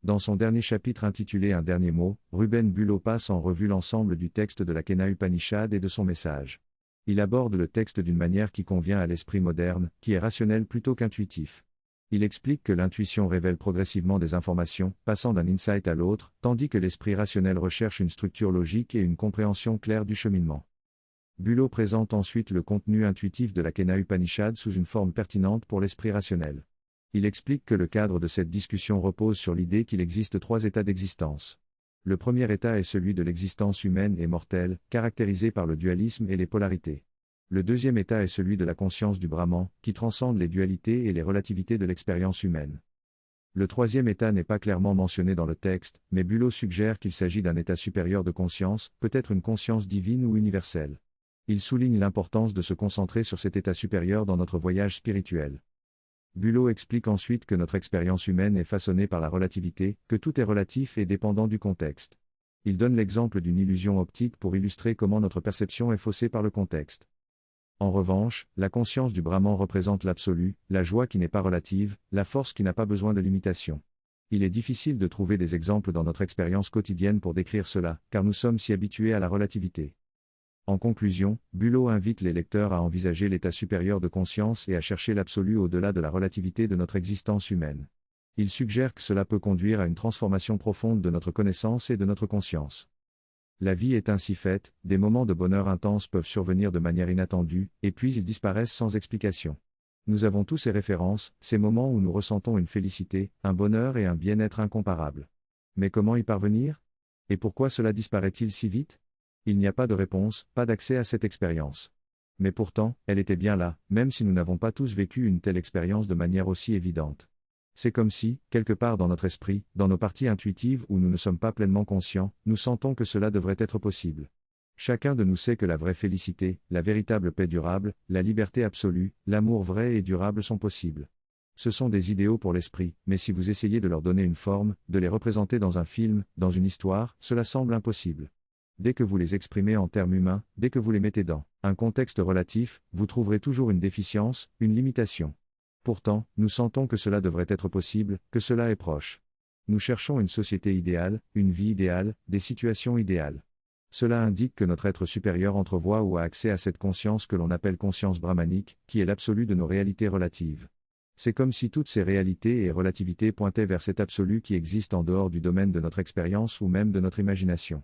Dans son dernier chapitre intitulé Un dernier mot, Ruben Bullough passe en revue l'ensemble du texte de la Kena Upanishad et de son message. Il aborde le texte d'une manière qui convient à l'esprit moderne, qui est rationnel plutôt qu'intuitif. Il explique que l'intuition révèle progressivement des informations, passant d'un insight à l'autre, tandis que l'esprit rationnel recherche une structure logique et une compréhension claire du cheminement. Bullough présente ensuite le contenu intuitif de la Kena Upanishad sous une forme pertinente pour l'esprit rationnel. Il explique que le cadre de cette discussion repose sur l'idée qu'il existe 3 états d'existence. Le premier état est celui de l'existence humaine et mortelle, caractérisé par le dualisme et les polarités. Le deuxième état est celui de la conscience du Brahman, qui transcende les dualités et les relativités de l'expérience humaine. Le troisième état n'est pas clairement mentionné dans le texte, mais Bullough suggère qu'il s'agit d'un état supérieur de conscience, peut-être une conscience divine ou universelle. Il souligne l'importance de se concentrer sur cet état supérieur dans notre voyage spirituel. Bullough explique ensuite que notre expérience humaine est façonnée par la relativité, que tout est relatif et dépendant du contexte. Il donne l'exemple d'une illusion optique pour illustrer comment notre perception est faussée par le contexte. En revanche, la conscience du Brahman représente l'absolu, la joie qui n'est pas relative, la force qui n'a pas besoin de limitation. Il est difficile de trouver des exemples dans notre expérience quotidienne pour décrire cela, car nous sommes si habitués à la relativité. En conclusion, Bullough invite les lecteurs à envisager l'état supérieur de conscience et à chercher l'absolu au-delà de la relativité de notre existence humaine. Il suggère que cela peut conduire à une transformation profonde de notre connaissance et de notre conscience. La vie est ainsi faite, des moments de bonheur intense peuvent survenir de manière inattendue, et puis ils disparaissent sans explication. Nous avons tous ces références, ces moments où nous ressentons une félicité, un bonheur et un bien-être incomparables. Mais comment y parvenir? Et pourquoi cela disparaît-il si vite? Il n'y a pas de réponse, pas d'accès à cette expérience. Mais pourtant, elle était bien là, même si nous n'avons pas tous vécu une telle expérience de manière aussi évidente. C'est comme si, quelque part dans notre esprit, dans nos parties intuitives où nous ne sommes pas pleinement conscients, nous sentons que cela devrait être possible. Chacun de nous sait que la vraie félicité, la véritable paix durable, la liberté absolue, l'amour vrai et durable sont possibles. Ce sont des idéaux pour l'esprit, mais si vous essayez de leur donner une forme, de les représenter dans un film, dans une histoire, cela semble impossible. Dès que vous les exprimez en termes humains, dès que vous les mettez dans un contexte relatif, vous trouverez toujours une déficience, une limitation. Pourtant, nous sentons que cela devrait être possible, que cela est proche. Nous cherchons une société idéale, une vie idéale, des situations idéales. Cela indique que notre être supérieur entrevoit ou a accès à cette conscience que l'on appelle conscience brahmanique, qui est l'absolu de nos réalités relatives. C'est comme si toutes ces réalités et relativités pointaient vers cet absolu qui existe en dehors du domaine de notre expérience ou même de notre imagination.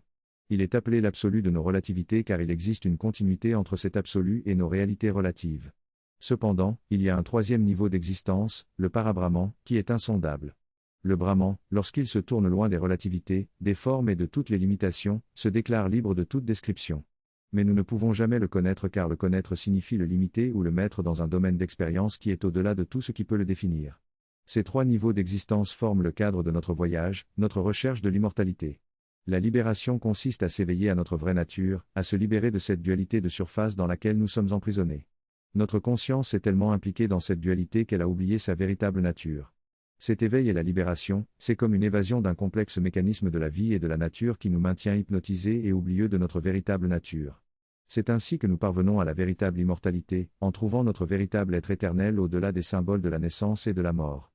Il est appelé l'absolu de nos relativités car il existe une continuité entre cet absolu et nos réalités relatives. Cependant, il y a un troisième niveau d'existence, le parabrahman, qui est insondable. Le Brahman, lorsqu'il se tourne loin des relativités, des formes et de toutes les limitations, se déclare libre de toute description. Mais nous ne pouvons jamais le connaître car le connaître signifie le limiter ou le mettre dans un domaine d'expérience qui est au-delà de tout ce qui peut le définir. Ces 3 niveaux d'existence forment le cadre de notre voyage, notre recherche de l'immortalité. La libération consiste à s'éveiller à notre vraie nature, à se libérer de cette dualité de surface dans laquelle nous sommes emprisonnés. Notre conscience est tellement impliquée dans cette dualité qu'elle a oublié sa véritable nature. Cet éveil et la libération, c'est comme une évasion d'un complexe mécanisme de la vie et de la nature qui nous maintient hypnotisés et oublieux de notre véritable nature. C'est ainsi que nous parvenons à la véritable immortalité, en trouvant notre véritable être éternel au-delà des symboles de la naissance et de la mort.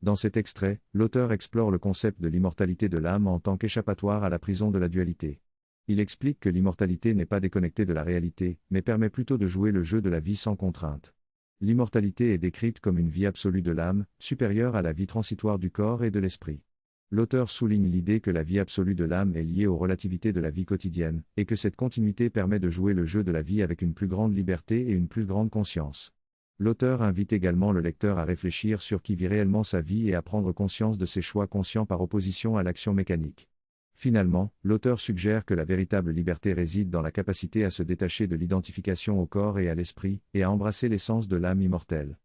Dans cet extrait, l'auteur explore le concept de l'immortalité de l'âme en tant qu'échappatoire à la prison de la dualité. Il explique que l'immortalité n'est pas déconnectée de la réalité, mais permet plutôt de jouer le jeu de la vie sans contrainte. L'immortalité est décrite comme une vie absolue de l'âme, supérieure à la vie transitoire du corps et de l'esprit. L'auteur souligne l'idée que la vie absolue de l'âme est liée aux relativités de la vie quotidienne, et que cette continuité permet de jouer le jeu de la vie avec une plus grande liberté et une plus grande conscience. L'auteur invite également le lecteur à réfléchir sur qui vit réellement sa vie et à prendre conscience de ses choix conscients par opposition à l'action mécanique. Finalement, l'auteur suggère que la véritable liberté réside dans la capacité à se détacher de l'identification au corps et à l'esprit, et à embrasser l'essence de l'âme immortelle.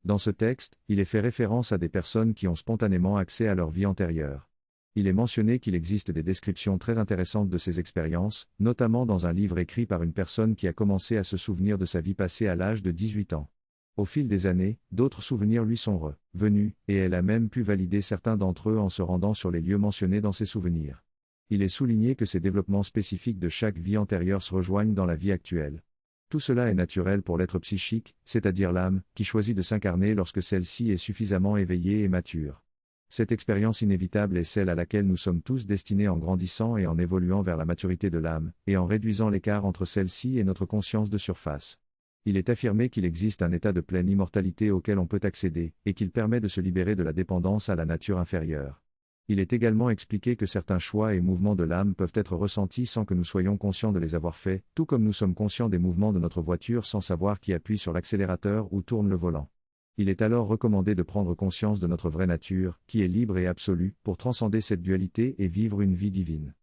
Dans ce texte, il est fait référence à des personnes qui ont spontanément accès à leur vie antérieure. Il est mentionné qu'il existe des descriptions très intéressantes de ces expériences, notamment dans un livre écrit par une personne qui a commencé à se souvenir de sa vie passée à l'âge de 18 ans. Au fil des années, d'autres souvenirs lui sont revenus, et elle a même pu valider certains d'entre eux en se rendant sur les lieux mentionnés dans ses souvenirs. Il est souligné que ces développements spécifiques de chaque vie antérieure se rejoignent dans la vie actuelle. Tout cela est naturel pour l'être psychique, c'est-à-dire l'âme, qui choisit de s'incarner lorsque celle-ci est suffisamment éveillée et mature. Cette expérience inévitable est celle à laquelle nous sommes tous destinés en grandissant et en évoluant vers la maturité de l'âme, et en réduisant l'écart entre celle-ci et notre conscience de surface. Il est affirmé qu'il existe un état de pleine immortalité auquel on peut accéder, et qu'il permet de se libérer de la dépendance à la nature inférieure. Il est également expliqué que certains choix et mouvements de l'âme peuvent être ressentis sans que nous soyons conscients de les avoir faits, tout comme nous sommes conscients des mouvements de notre voiture sans savoir qui appuie sur l'accélérateur ou tourne le volant. Il est alors recommandé de prendre conscience de notre vraie nature, qui est libre et absolue, pour transcender cette dualité et vivre une vie divine.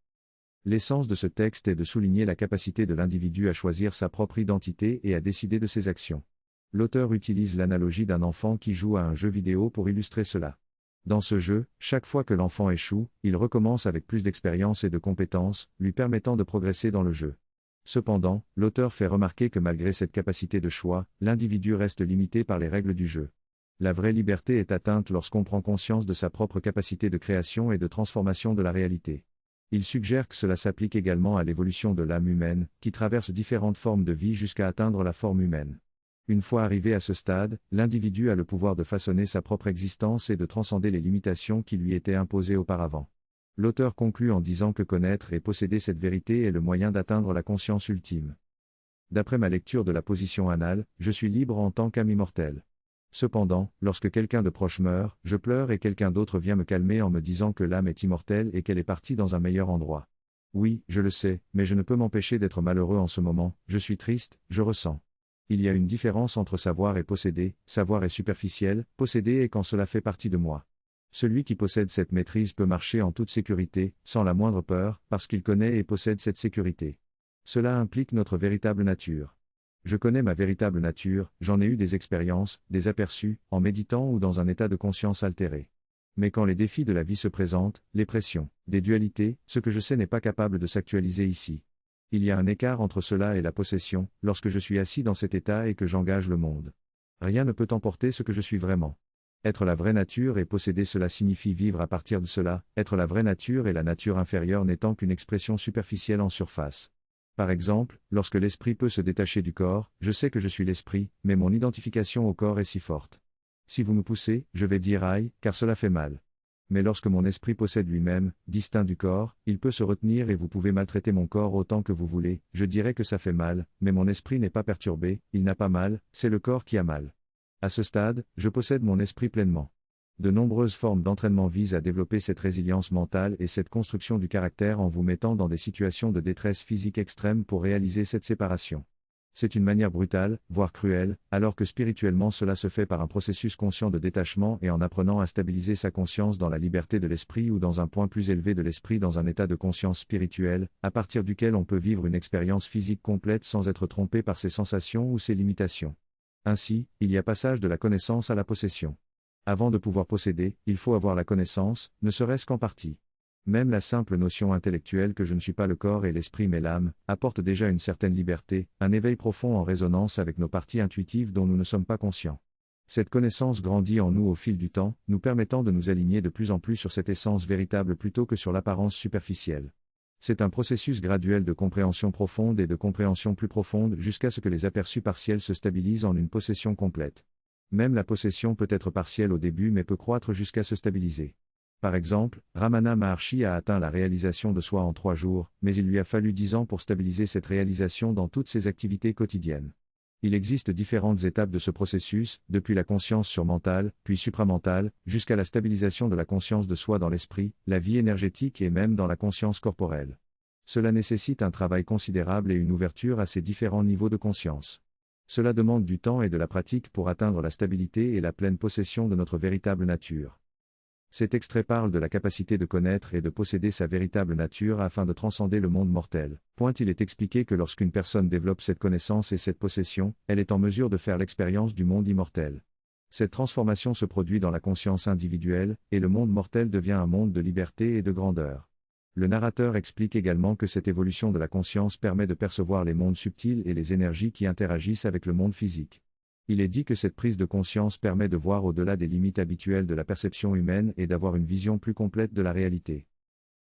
L'essence de ce texte est de souligner la capacité de l'individu à choisir sa propre identité et à décider de ses actions. L'auteur utilise l'analogie d'un enfant qui joue à un jeu vidéo pour illustrer cela. Dans ce jeu, chaque fois que l'enfant échoue, il recommence avec plus d'expérience et de compétences, lui permettant de progresser dans le jeu. Cependant, l'auteur fait remarquer que malgré cette capacité de choix, l'individu reste limité par les règles du jeu. La vraie liberté est atteinte lorsqu'on prend conscience de sa propre capacité de création et de transformation de la réalité. Il suggère que cela s'applique également à l'évolution de l'âme humaine, qui traverse différentes formes de vie jusqu'à atteindre la forme humaine. Une fois arrivé à ce stade, l'individu a le pouvoir de façonner sa propre existence et de transcender les limitations qui lui étaient imposées auparavant. L'auteur conclut en disant que connaître et posséder cette vérité est le moyen d'atteindre la conscience ultime. D'après ma lecture de la position anale, je suis libre en tant qu'âme immortelle. Cependant, lorsque quelqu'un de proche meurt, je pleure et quelqu'un d'autre vient me calmer en me disant que l'âme est immortelle et qu'elle est partie dans un meilleur endroit. Oui, je le sais, mais je ne peux m'empêcher d'être malheureux en ce moment, je suis triste, je ressens. Il y a une différence entre savoir et posséder, savoir est superficiel, posséder est quand cela fait partie de moi. Celui qui possède cette maîtrise peut marcher en toute sécurité, sans la moindre peur, parce qu'il connaît et possède cette sécurité. Cela implique notre véritable nature. Je connais ma véritable nature, j'en ai eu des expériences, des aperçus, en méditant ou dans un état de conscience altéré. Mais quand les défis de la vie se présentent, les pressions, des dualités, ce que je sais n'est pas capable de s'actualiser ici. Il y a un écart entre cela et la possession, lorsque je suis assis dans cet état et que j'engage le monde. Rien ne peut emporter ce que je suis vraiment. Être la vraie nature et posséder cela signifie vivre à partir de cela, être la vraie nature et la nature inférieure n'étant qu'une expression superficielle en surface. Par exemple, lorsque l'esprit peut se détacher du corps, je sais que je suis l'esprit, mais mon identification au corps est si forte. Si vous me poussez, je vais dire aïe, car cela fait mal. Mais lorsque mon esprit possède lui-même, distinct du corps, il peut se retenir et vous pouvez maltraiter mon corps autant que vous voulez, je dirais que ça fait mal, mais mon esprit n'est pas perturbé, il n'a pas mal, c'est le corps qui a mal. À ce stade, je possède mon esprit pleinement. De nombreuses formes d'entraînement visent à développer cette résilience mentale et cette construction du caractère en vous mettant dans des situations de détresse physique extrême pour réaliser cette séparation. C'est une manière brutale, voire cruelle, alors que spirituellement cela se fait par un processus conscient de détachement et en apprenant à stabiliser sa conscience dans la liberté de l'esprit ou dans un point plus élevé de l'esprit dans un état de conscience spirituelle, à partir duquel on peut vivre une expérience physique complète sans être trompé par ses sensations ou ses limitations. Ainsi, il y a passage de la connaissance à la possession. Avant de pouvoir posséder, il faut avoir la connaissance, ne serait-ce qu'en partie. Même la simple notion intellectuelle que je ne suis pas le corps et l'esprit mais l'âme, apporte déjà une certaine liberté, un éveil profond en résonance avec nos parties intuitives dont nous ne sommes pas conscients. Cette connaissance grandit en nous au fil du temps, nous permettant de nous aligner de plus en plus sur cette essence véritable plutôt que sur l'apparence superficielle. C'est un processus graduel de compréhension profonde et de compréhension plus profonde jusqu'à ce que les aperçus partiels se stabilisent en une possession complète. Même la possession peut être partielle au début mais peut croître jusqu'à se stabiliser. Par exemple, Ramana Maharshi a atteint la réalisation de soi en 3 jours, mais il lui a fallu 10 ans pour stabiliser cette réalisation dans toutes ses activités quotidiennes. Il existe différentes étapes de ce processus, depuis la conscience surmentale, puis supramentale, jusqu'à la stabilisation de la conscience de soi dans l'esprit, la vie énergétique et même dans la conscience corporelle. Cela nécessite un travail considérable et une ouverture à ces différents niveaux de conscience. Cela demande du temps et de la pratique pour atteindre la stabilité et la pleine possession de notre véritable nature. Cet extrait parle de la capacité de connaître et de posséder sa véritable nature afin de transcender le monde mortel. Il est expliqué que lorsqu'une personne développe cette connaissance et cette possession, elle est en mesure de faire l'expérience du monde immortel. Cette transformation se produit dans la conscience individuelle, et le monde mortel devient un monde de liberté et de grandeur. Le narrateur explique également que cette évolution de la conscience permet de percevoir les mondes subtils et les énergies qui interagissent avec le monde physique. Il est dit que cette prise de conscience permet de voir au-delà des limites habituelles de la perception humaine et d'avoir une vision plus complète de la réalité.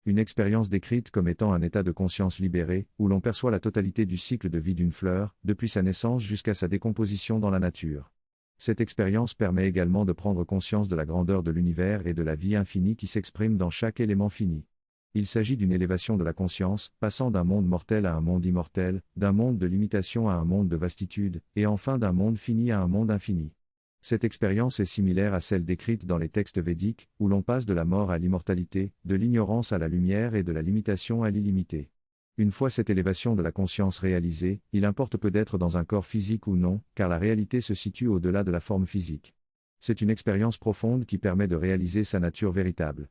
Une expérience décrite comme étant un état de conscience libéré, où l'on perçoit la totalité du cycle de vie d'une fleur, depuis sa naissance jusqu'à sa décomposition dans la nature. Cette expérience permet également de prendre conscience de la grandeur de l'univers et de la vie infinie qui s'exprime dans chaque élément fini. Il s'agit d'une élévation de la conscience, passant d'un monde mortel à un monde immortel, d'un monde de limitation à un monde de vastitude, et enfin d'un monde fini à un monde infini. Cette expérience est similaire à celle décrite dans les textes védiques, où l'on passe de la mort à l'immortalité, de l'ignorance à la lumière et de la limitation à l'illimité. Une fois cette élévation de la conscience réalisée, il importe peu d'être dans un corps physique ou non, car la réalité se situe au-delà de la forme physique. C'est une expérience profonde qui permet de réaliser sa nature véritable.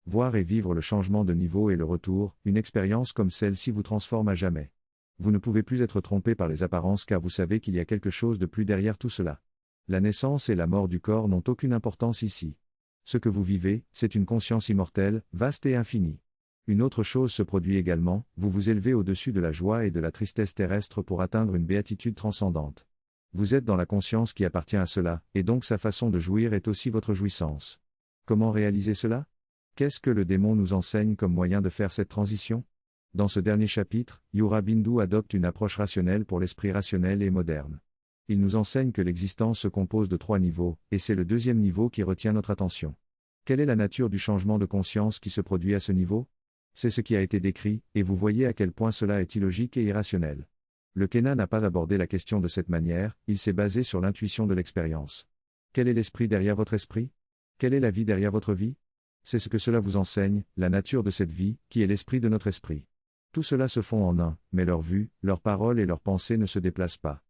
Voir et vivre le changement de niveau et le retour, une expérience comme celle-ci vous transforme à jamais. Vous ne pouvez plus être trompé par les apparences car vous savez qu'il y a quelque chose de plus derrière tout cela. La naissance et la mort du corps n'ont aucune importance ici. Ce que vous vivez, c'est une conscience immortelle, vaste et infinie. Une autre chose se produit également, vous vous élevez au-dessus de la joie et de la tristesse terrestre pour atteindre une béatitude transcendante. Vous êtes dans la conscience qui appartient à cela, et donc sa façon de jouir est aussi votre jouissance. Comment réaliser cela ? Qu'est-ce que le démon nous enseigne comme moyen de faire cette transition ? Dans ce dernier chapitre, Yura Bindu adopte une approche rationnelle pour l'esprit rationnel et moderne. Il nous enseigne que l'existence se compose de 3 niveaux, et c'est le deuxième niveau qui retient notre attention. Quelle est la nature du changement de conscience qui se produit à ce niveau ? C'est ce qui a été décrit, et vous voyez à quel point cela est illogique et irrationnel. Le Kena n'a pas abordé la question de cette manière, il s'est basé sur l'intuition de l'expérience. Quel est l'esprit derrière votre esprit ? Quelle est la vie derrière votre vie ? C'est ce que cela vous enseigne, la nature de cette vie, qui est l'esprit de notre esprit. Tout cela se fond en un, mais leur vue, leurs paroles et leurs pensées ne se déplacent pas,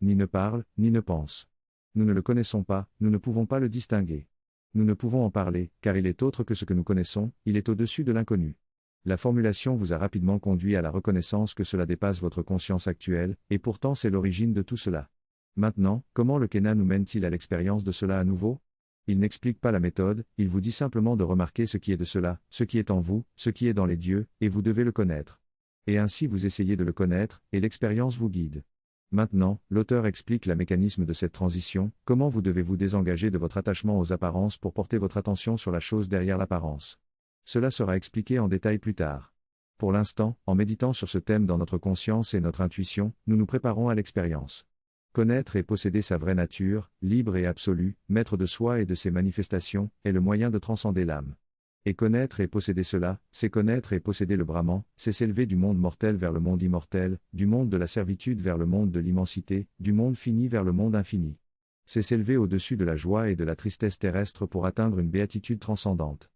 ni ne parlent, ni ne pensent. Nous ne le connaissons pas, nous ne pouvons pas le distinguer. Nous ne pouvons en parler, car il est autre que ce que nous connaissons, il est au-dessus de l'inconnu. La formulation vous a rapidement conduit à la reconnaissance que cela dépasse votre conscience actuelle, et pourtant c'est l'origine de tout cela. Maintenant, comment le Kena nous mène-t-il à l'expérience de cela à nouveau ? Il n'explique pas la méthode, il vous dit simplement de remarquer ce qui est de cela, ce qui est en vous, ce qui est dans les dieux, et vous devez le connaître. Et ainsi vous essayez de le connaître, et l'expérience vous guide. Maintenant, l'auteur explique le mécanisme de cette transition, comment vous devez vous désengager de votre attachement aux apparences pour porter votre attention sur la chose derrière l'apparence. Cela sera expliqué en détail plus tard. Pour l'instant, en méditant sur ce thème dans notre conscience et notre intuition, nous nous préparons à l'expérience. Connaître et posséder sa vraie nature, libre et absolue, maître de soi et de ses manifestations, est le moyen de transcender l'âme. Et connaître et posséder cela, c'est connaître et posséder le Brahman, c'est s'élever du monde mortel vers le monde immortel, du monde de la servitude vers le monde de l'immensité, du monde fini vers le monde infini. C'est s'élever au-dessus de la joie et de la tristesse terrestre pour atteindre une béatitude transcendante.